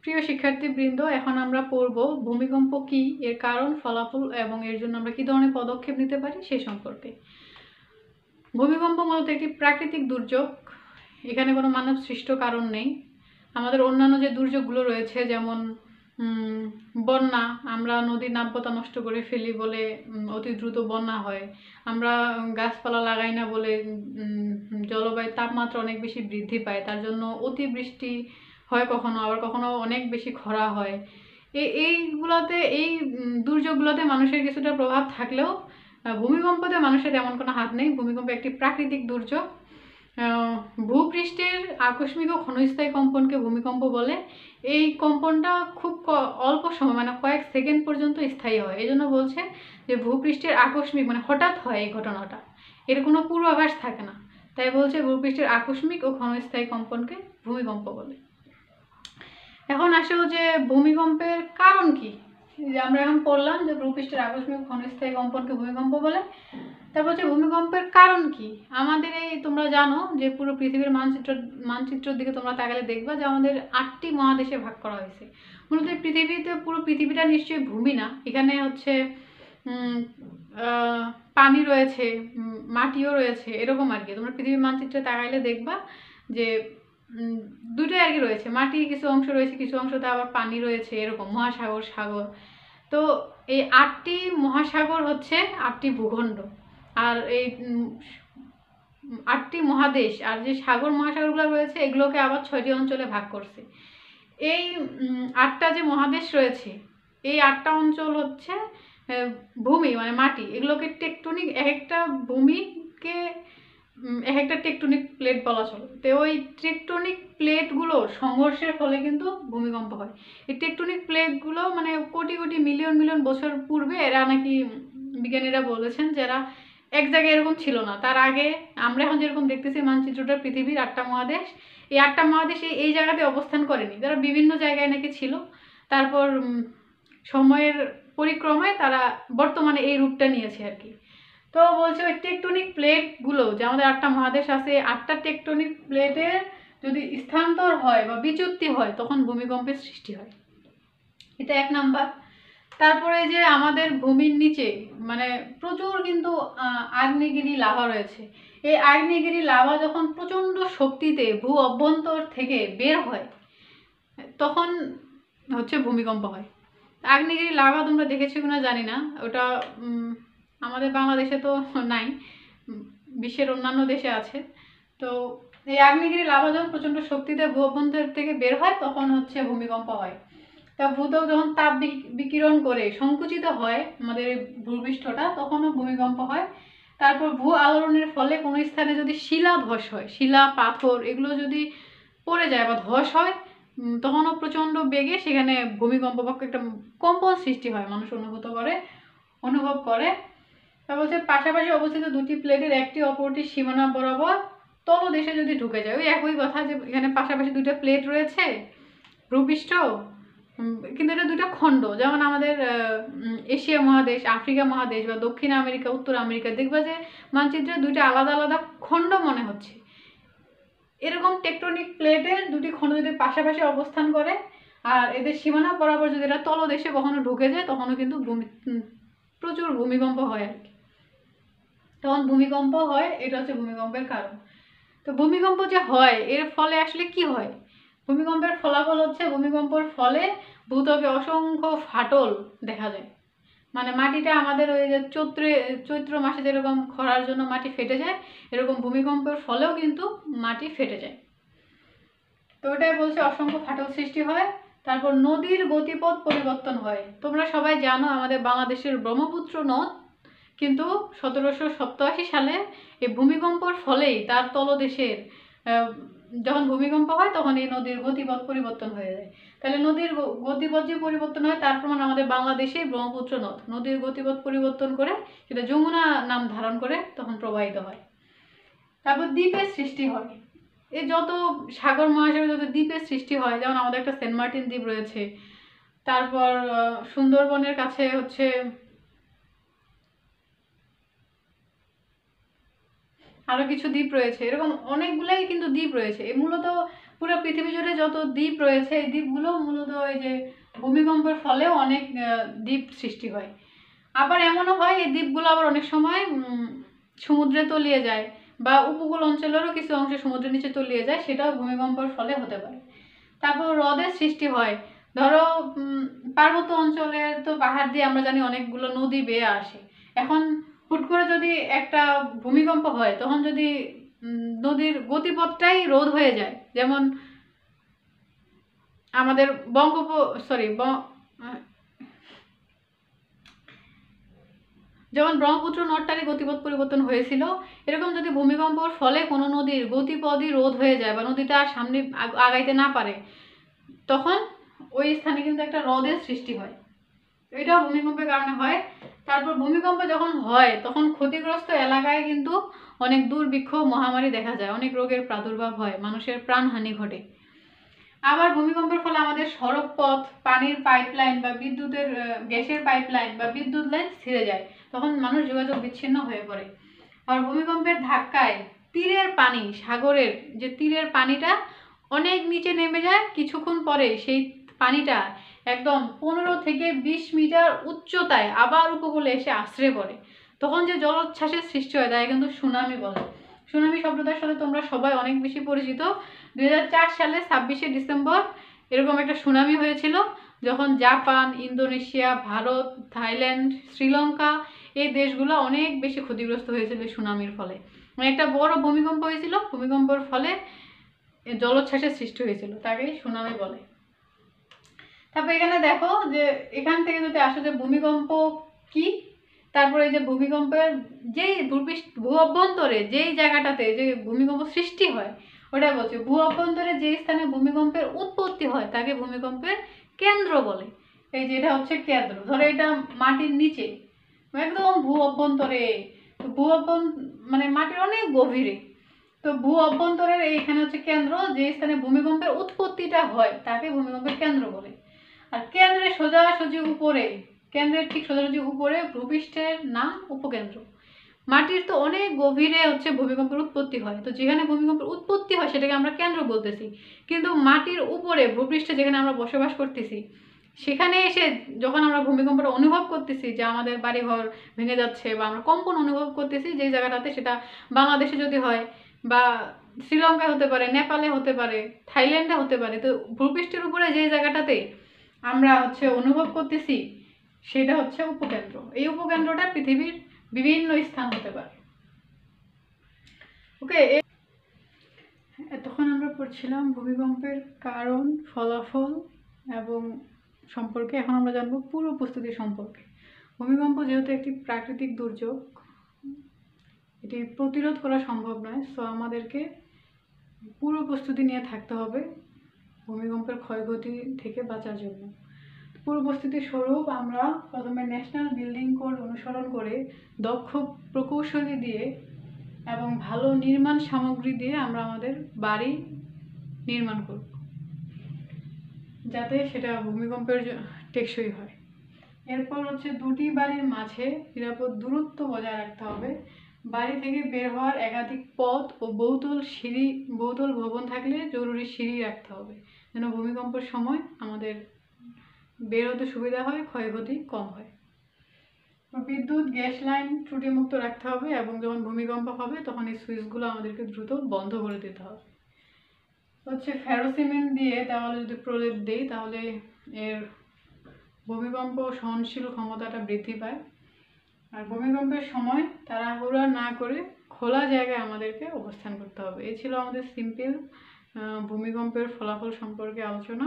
প্রিয় শিক্ষার্থীবৃন্দ, এখন আমরা পড়ব ভূমিকম্প কি, এর কারণ, ফলাফল এবং এর জন্য আমরা কি ধরনের পদক্ষেপ নিতে পারি সে সম্পর্কে। ভূমিকম্প মূলত একটি প্রাকৃতিক দুর্যোগ। এখানে কোনো মানব সৃষ্ট কারণ নেই। আমাদের অন্যান্য যে দুর্যোগগুলো রয়েছে, যেমন বন্যা, আমরা নদীর নাব্যতা নষ্ট করে ফেলি বলে অতি দ্রুত বন্যা হয়। আমরা গাছপালা লাগাই না বলে জলবায়ুর তাপমাত্রা অনেক বেশি বৃদ্ধি পায়, তার জন্য অতিবৃষ্টি হয় কখনো, আবার কখনো অনেক বেশি খরা হয়। এইগুলোতে, এই দুর্যোগগুলোতে মানুষের কিছুটা প্রভাব থাকলেও ভূমিকম্পতে মানুষের তেমন কোনো হাত নেই। ভূমিকম্প একটি প্রাকৃতিক দুর্যোগ। ভূপৃষ্ঠের আকস্মিক ও ক্ষণস্থায়ী কম্পনকে ভূমিকম্প বলে। এই কম্পনটা খুব অল্প সময়, মানে কয়েক সেকেন্ড পর্যন্ত স্থায়ী হয়। এই জন্য বলছে যে ভূপৃষ্ঠের আকস্মিক, মানে হঠাৎ হয় এই ঘটনাটা, এর কোনো পূর্বাভাস থাকে না। তাই বলছে ভূপৃষ্ঠের আকস্মিক ও ক্ষণস্থায়ী কম্পনকে ভূমিকম্প বলে। এখন আসো যে ভূমিকম্পের কারণ কি। যে আমরা এখন পড়লাম যে ভূপৃষ্ঠের আকস্মিক ক্ষণস্থায়ী কম্পনকে ভূমিকম্প বলে। তারপর হচ্ছে ভূমিকম্পের কারণ কি। আমাদের এই, তোমরা জানো যে পুরো পৃথিবীর মানচিত্রের দিকে তোমরা তাকালে দেখবা যে আমাদের 8টি মহাদেশে ভাগ করা হয়েছে। মূলত পৃথিবীতে, পুরো পৃথিবীটা নিশ্চয়ই ভূমি না, এখানে হচ্ছে পানি রয়েছে, মাটিও রয়েছে, এরকম আর কি। তোমরা পৃথিবীর মানচিত্রে তাকাইলে দেখবা যে দুটোই আর কি রয়েছে, মাটি কিছু অংশ রয়েছে, কিছু অংশতে আবার পানি রয়েছে, এরকম মহাসাগর, সাগর। তো এই 8টি মহাসাগর হচ্ছে 8টি ভূখণ্ড, আর এই 8টি মহাদেশ আর যে সাগর মহাসাগরগুলো রয়েছে এগুলোকে আবার 6টি অঞ্চলে ভাগ করছে। এই 8টা যে মহাদেশ রয়েছে, এই 8টা অঞ্চল হচ্ছে ভূমি, মানে মাটি। এগুলোকে টেকটনিক, এক একটা ভূমিকে এক একটা টেকটনিক প্লেট বলা চলে। তো ওই টেকটনিক প্লেটগুলো সংঘর্ষের ফলে কিন্তু ভূমিকম্প হয়। এই টেকটনিক প্লেটগুলো মানে কোটি কোটি মিলিয়ন মিলিয়ন বছর পূর্বে এরা নাকি, বিজ্ঞানীরা বলেছেন, যারা এক জায়গায় এরকম ছিল না। তার আগে আমরা এখন যেরকম দেখতেছি মানচিত্রটা পৃথিবীর 8টা মহাদেশ, এই 8টা মহাদেশ এই জায়গাতে অবস্থান করেনি, তারা বিভিন্ন জায়গায় নাকি ছিল। তারপর সময়ের পরিক্রমায় তারা বর্তমানে এই রূপটা নিয়েছে আর কি। তো বলছে ওই টেকটনিক প্লেটগুলো, যে আমাদের 8টা মহাদেশ আছে, 8টা টেকটনিক প্লেটের যদি স্থানান্তর হয় বা বিচ্যুতি হয় তখন ভূমিকম্পের সৃষ্টি হয়। এটা 1 নাম্বার। তারপরে যে আমাদের ভূমির নিচে মানে প্রচুর কিন্তু আগ্নেয়গিরি লাভা রয়েছে। এই আগ্নেয়গিরি লাভা যখন প্রচণ্ড শক্তিতে ভূ অভ্যন্তর থেকে বের হয় তখন হচ্ছে ভূমিকম্প হয়। আগ্নেয়গিরি লাভা তোমরা দেখেছো কিনা জানি না, ওটা আমাদের বাংলাদেশে তো নাই, বিশ্বের অন্যান্য দেশে আছে। তো এই আগ্নেয়গিরি লাভা যখন প্রচণ্ড শক্তিতে ভূ অভ্যন্তর থেকে বের হয় তখন হচ্ছে ভূমিকম্প হয়। তা ভূত্বক যখন তাপ বিকিরণ করে সংকুচিত হয় আমাদের ভূপৃষ্ঠটা, তখনও ভূমিকম্প হয়। তারপর ভূ আলোড়নের ফলে কোনো স্থানে যদি শিলা ধস হয়, শিলা পাথর এগুলো যদি পড়ে যায় বা ধস হয়, তখনও প্রচণ্ড বেগে সেখানে ভূমিকম্প বা একটা কম্পন সৃষ্টি হয়, মানুষ অনুভব করে। তারপর হচ্ছে পাশাপাশি অবস্থিত দুটি প্লেটের একটি অপরটির সীমানা বরাবর তলদেশে যদি ঢুকে যায়, ওই একই কথা যে এখানে পাশাপাশি দুটো প্লেট রয়েছে ভূপৃষ্ঠ, কিন্তু এটা দুটো খণ্ড। যেমন আমাদের এশিয়া মহাদেশ, আফ্রিকা মহাদেশ বা দক্ষিণ আমেরিকা, উত্তর আমেরিকা, দেখবা যে মানচিত্রে দুটো আলাদা আলাদা খণ্ড মনে হচ্ছে। এরকম টেকটনিক প্লেটের দুটি খণ্ড যদি পাশাপাশি অবস্থান করে আর এদের সীমানা বরাবর যদি এরা তলদেশে কখনো ঢুকে যায় তখনও কিন্তু প্রচুর ভূমিকম্প হয় আর কি। তখন ভূমিকম্প হয়, এটা হচ্ছে ভূমিকম্পের কারণ। তো ভূমিকম্প যে হয় এর ফলে আসলে কি হয়। ভূমিকম্পের ফলাফল হচ্ছে ভূমিকম্পের ফলে ভূত্বকে অসংখ্য ফাটল দেখা যায়। মানে মাটিটা আমাদের ওই যে চৈত্র মাসে যেরকম খরার জন্য মাটি ফেটে যায়, এরকম ভূমিকম্পের ফলেও কিন্তু মাটি ফেটে যায়। তো ওটাই বলছে অসংখ্য ফাটল সৃষ্টি হয়। তারপর নদীর গতিপথ পরিবর্তন হয়। তোমরা সবাই জানো আমাদের বাংলাদেশের ব্রহ্মপুত্র নদ কিন্তু 1787 সালে এই ভূমিকম্পর ফলেই তার তলদেশের যখন ভূমিকম্প হয় তখন এই নদীর গতিপথ পরিবর্তন হয়ে যায়। তাহলে নদীর গতিপথ যে পরিবর্তন হয় তার প্রমাণ আমাদের বাংলাদেশে ব্রহ্মপুত্র নদ নদীর গতিপথ পরিবর্তন করে সেটা যমুনা নাম ধারণ করে তখন প্রবাহিত হয়। তারপর দ্বীপের সৃষ্টি হয়। এই যত সাগর মহাসাগর যত দ্বীপের সৃষ্টি হয়, যেমন আমাদের একটা সেন্ট মার্টিন দ্বীপ রয়েছে, তারপর সুন্দরবনের কাছে হচ্ছে আরো কিছু দ্বীপ রয়েছে, এরকম অনেকগুলাই কিন্তু দ্বীপ রয়েছে। মূলত পুরো পৃথিবী জুড়ে যত দ্বীপ রয়েছে এই দ্বীপগুলো মূলত এই যে ভূমিকম্পের ফলেও অনেক দ্বীপ সৃষ্টি হয়। আবার এমনও হয় এই দ্বীপগুলো আবার অনেক সময় সমুদ্রে তলিয়ে যায় বা উপকূল অঞ্চলেরও কিছু অংশ সমুদ্রের নিচে তলিয়ে যায়, সেটাও ভূমিকম্পের ফলে হতে পারে। তারপর হ্রদের সৃষ্টি হয়, ধরো পার্বত্য অঞ্চলের তো পাহাড় দিয়ে আমরা জানি অনেকগুলো নদী বেয়ে আসে। এখন হুট করে যদি একটা ভূমিকম্প হয় তখন যদি নদীর গতিপথটাই রোধ হয়ে যায়, যেমন আমাদের যেমন ব্রহ্মপুত্র নদটারই গতিপথ পরিবর্তন হয়েছিল, এরকম যদি ভূমিকম্পর ফলে কোনো নদীর গতিপথই রোধ হয়ে যায় বা নদীটা আর সামনে আগাইতে না পারে, তখন ওই স্থানে কিন্তু একটা হ্রদের সৃষ্টি হয়। এটাও ভূমিকম্পের কারণে হয়। তারপর ভূমিকম্প যখন হয় তখন ক্ষতিগ্রস্ত এলাকায় কিন্তু অনেক দুর্ভিক্ষ, মহামারী দেখা যায়, অনেক রোগের প্রাদুর্ভাব হয়, মানুষের প্রাণহানি ঘটে। আবার ভূমিকম্পের ফলে আমাদের সড়ক পথ, পানির পাইপলাইন বা বিদ্যুতের গ্যাসের পাইপলাইন বা বিদ্যুৎ লাইন ছিঁড়ে যায়, তখন মানুষ যোগাযোগ বিচ্ছিন্ন হয়ে পড়ে। আর ভূমিকম্পের ধাক্কায় তীরের পানি, সাগরের যে তীরের পানিটা অনেক নিচে নেমে যায়, কিছুক্ষণ পরে সেই পানিটা একদম 15 থেকে 20 মিটার উচ্চতায় আবার উপকূলে এসে আশ্রয় পড়ে। তখন যে জলোচ্ছ্বাসের সৃষ্টি হয় তাই কিন্তু সুনামি বলে। সুনামি শব্দটার সাথে তোমরা সবাই অনেক বেশি পরিচিত। 2004 সালে 26শে ডিসেম্বর এরকম একটা সুনামি হয়েছিল, যখন Japan, Indonesia, Bharat, Thailand, Sri Lanka এই দেশগুলো অনেক বেশি ক্ষতিগ্রস্ত হয়েছিল সুনামির ফলে। মানে একটা বড় ভূমিকম্প হয়েছিল, ভূমিকম্পের ফলে জলোচ্ছ্বাসের সৃষ্টি হয়েছিল, তাকেই সুনামি বলে। তারপর এখানে দেখো যে এখান থেকে যদি আসো যে ভূমিকম্প কি, তারপরে এই যে ভূমিকম্পের যেই ভূ অভ্যন্তরে যেই জায়গাটাতে যে ভূমিকম্প সৃষ্টি হয় ওটা বলছে, ভূ অভ্যন্তরে যে স্থানে ভূমিকম্পের উৎপত্তি হয় তাকে ভূমিকম্পের কেন্দ্র বলে। এই যে এটা হচ্ছে কেন্দ্র, ধরো এটা মাটির নিচে একদম ভূ অভ্যন্তরে, মানে মাটির অনেক গভীরে, তো ভূ অভ্যন্তরের এইখানে হচ্ছে কেন্দ্র, যে স্থানে ভূমিকম্পের উৎপত্তিটা হয় তাকে ভূমিকম্পের কেন্দ্র বলে। আর কেন্দ্রের সোজাসুজি উপরে, কেন্দ্রের ঠিক সোজাসুজি উপরে ভূপৃষ্ঠের নাম উপকেন্দ্র। মাটির তো অনেক গভীরে হচ্ছে ভূমিকম্পের উৎপত্তি হয়, তো যেখানে ভূমিকম্পের উৎপত্তি হয় সেটাকে আমরা কেন্দ্র বলতেছি। কিন্তু মাটির উপরে ভূপৃষ্ঠে যেখানে আমরা বসবাস করতেছি সেখানে এসে যখন আমরা ভূমিকম্পটা অনুভব করতেছি যে আমাদের বাড়িঘর ভেঙে যাচ্ছে বা আমরা কম্পন অনুভব করতেছি যেই জায়গাটাতে, সেটা বাংলাদেশে যদি হয় বা শ্রীলঙ্কা হতে পারে, নেপালে হতে পারে, থাইল্যান্ডে হতে পারে, তো ভূপৃষ্ঠের উপরে যেই জায়গাটাতে আমরা হচ্ছে অনুভব করতেছি সেটা হচ্ছে উপকেন্দ্র। এই উপকেন্দ্রটা পৃথিবীর বিভিন্ন স্থান হতে পারে। ওকে, এতক্ষণ আমরা পড়ছিলাম ভূমিকম্পের কারণ, ফলাফল এবং সম্পর্কে। এখন আমরা জানবো পূর্ব প্রস্তুতি সম্পর্কে। ভূমিকম্প যেহেতু একটি প্রাকৃতিক দুর্যোগ, এটি প্রতিরোধ করা সম্ভব নয়, সো আমাদেরকে পূর্ব প্রস্তুতি নিয়ে থাকতে হবে ভূমিকম্পের ক্ষয়ক্ষতি থেকে বাঁচার জন্য। পূর্ব প্রস্তুতির স্বরূপ আমরা প্রথমে ন্যাশনাল বিল্ডিং কোড অনুসরণ করে দক্ষ প্রকৌশলী দিয়ে এবং ভালো নির্মাণ সামগ্রী দিয়ে আমরা আমাদের বাড়ি নির্মাণ করব, যাতে সেটা ভূমিকম্পের টেকসই হয়। এরপর হচ্ছে দুটি বাড়ির মাঝে নিরাপদ দূরত্ব বজায় রাখতে হবে। বাড়ি থেকে বের হওয়ার একাধিক পথ ও বহুতল ভবন থাকলে জরুরি সিঁড়ি রাখতে হবে, যেন ভূমিকম্পের সময় আমাদের বের হতে সুবিধা হয়, ক্ষয়ক্ষতি কম হয়। বিদ্যুৎ, গ্যাস লাইন ত্রুটিমুক্ত রাখতে হবে এবং যখন ভূমিকম্প হবে তখন এই সুইচগুলো আমাদেরকে দ্রুত বন্ধ করে দিতে হবে। হচ্ছে ফেরোসিমেন্ট দিয়ে দেওয়ালে যদি প্রলেপ দিই তাহলে এর ভূমিকম্প সহনশীল ক্ষমতাটা বৃদ্ধি পায়। আর ভূমিকম্পের সময় তাড়াহুড়া না করে খোলা জায়গায় আমাদেরকে অবস্থান করতে হবে। এই ছিল আমাদের সিম্পল ভূমিকম্পের ফলাফল সম্পর্কে আলোচনা।